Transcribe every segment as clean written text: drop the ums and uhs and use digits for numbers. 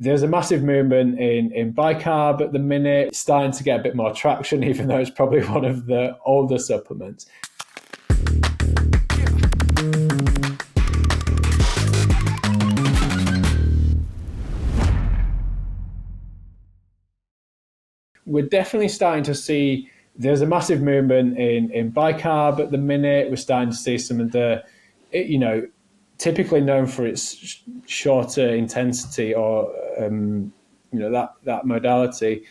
there's a massive movement in bicarb at the minute. It's starting to get a bit more traction, even though it's probably one of the older supplements. We're definitely starting to see there's a massive movement in bicarb at the minute. We're starting to see some of the, typically known for its shorter intensity or that modality,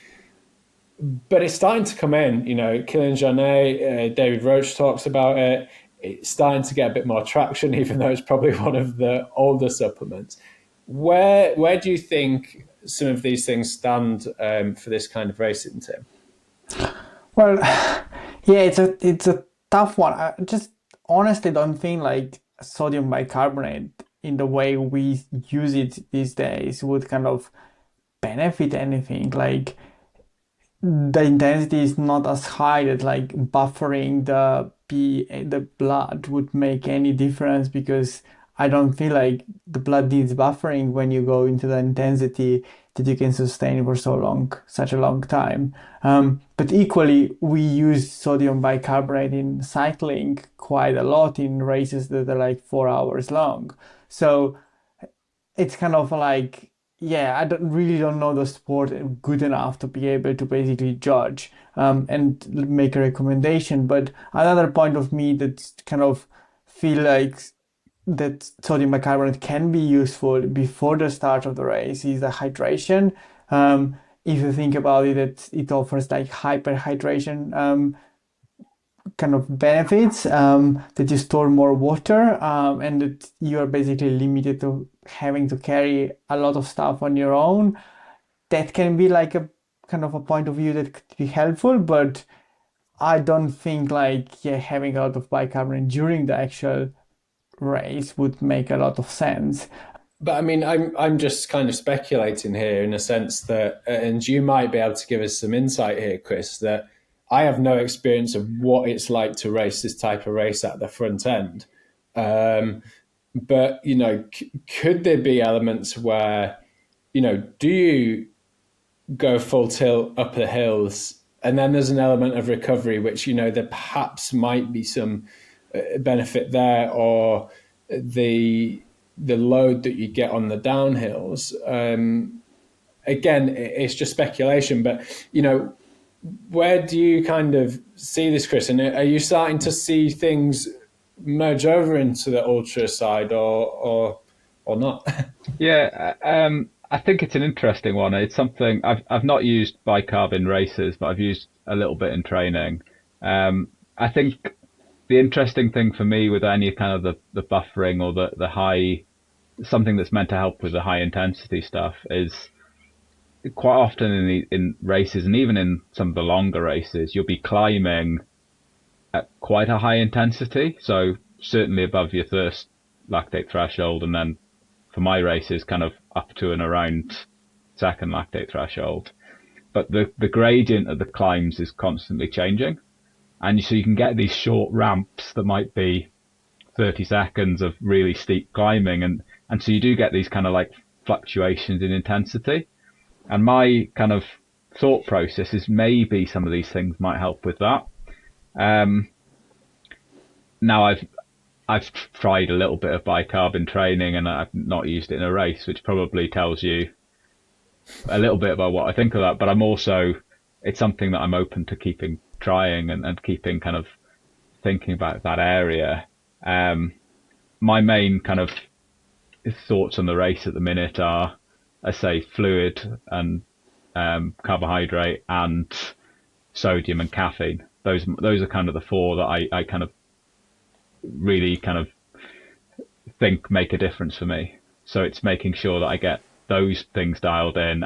but it's starting to come in. Kylian Jornet, David Roach talks about it. It's starting to get a bit more traction, even though it's probably one of the older supplements. Where do you think some of these things stand for this kind of racing, Tim? Well, yeah, it's a tough one. I just honestly don't think like sodium bicarbonate in the way we use it these days would kind of benefit anything. Like the intensity is not as high that like buffering the blood would make any difference, because I don't feel like the blood needs buffering when you go into the intensity that you can sustain for such a long time. But equally, we use sodium bicarbonate in cycling quite a lot in races that are like 4 hours long. So it's kind of like, yeah, I don't know the sport good enough to be able to basically judge and make a recommendation. But another point of me that kind of feel like that sodium bicarbonate can be useful before the start of the race is the hydration. If you think about it, it offers like hyperhydration kind of benefits, that you store more water, and that you are basically limited to having to carry a lot of stuff on your own. That can be like a kind of a point of view that could be helpful, but I don't think like having a lot of bicarbonate during the actual race would make a lot of sense. But I mean, I'm just kind of speculating here in a sense that, and you might be able to give us some insight here, Chris, that I have no experience of what it's like to race this type of race at the front end. But, could there be elements where, do you go full tilt up the hills and then there's an element of recovery, which, there perhaps might be some benefit there, or the load that you get on the downhills. Again, it's just speculation, but where do you kind of see this, Chris? And are you starting to see things merge over into the ultra side, or not? Yeah, I think it's an interesting one. It's something I've not used bicarb in races, but I've used a little bit in training. I think the interesting thing for me with any kind of the buffering or the high, something that's meant to help with the high intensity stuff, is quite often in races, and even in some of the longer races, you'll be climbing at quite a high intensity. So certainly above your first lactate threshold, and then for my races kind of up to and around second lactate threshold. But the gradient of the climbs is constantly changing. And so you can get these short ramps that might be 30 seconds of really steep climbing. And so you do get these kind of like fluctuations in intensity. And my kind of thought process is maybe some of these things might help with that. Now I've tried a little bit of bicarb in training, and I've not used it in a race, which probably tells you a little bit about what I think of that. But it's something that I'm open to keeping trying and keeping kind of thinking about that area. My main kind of thoughts on the race at the minute are, I say, fluid and carbohydrate and sodium and caffeine. Those are kind of the four that I kind of really kind of think make a difference for me. So it's making sure that I get those things dialed in.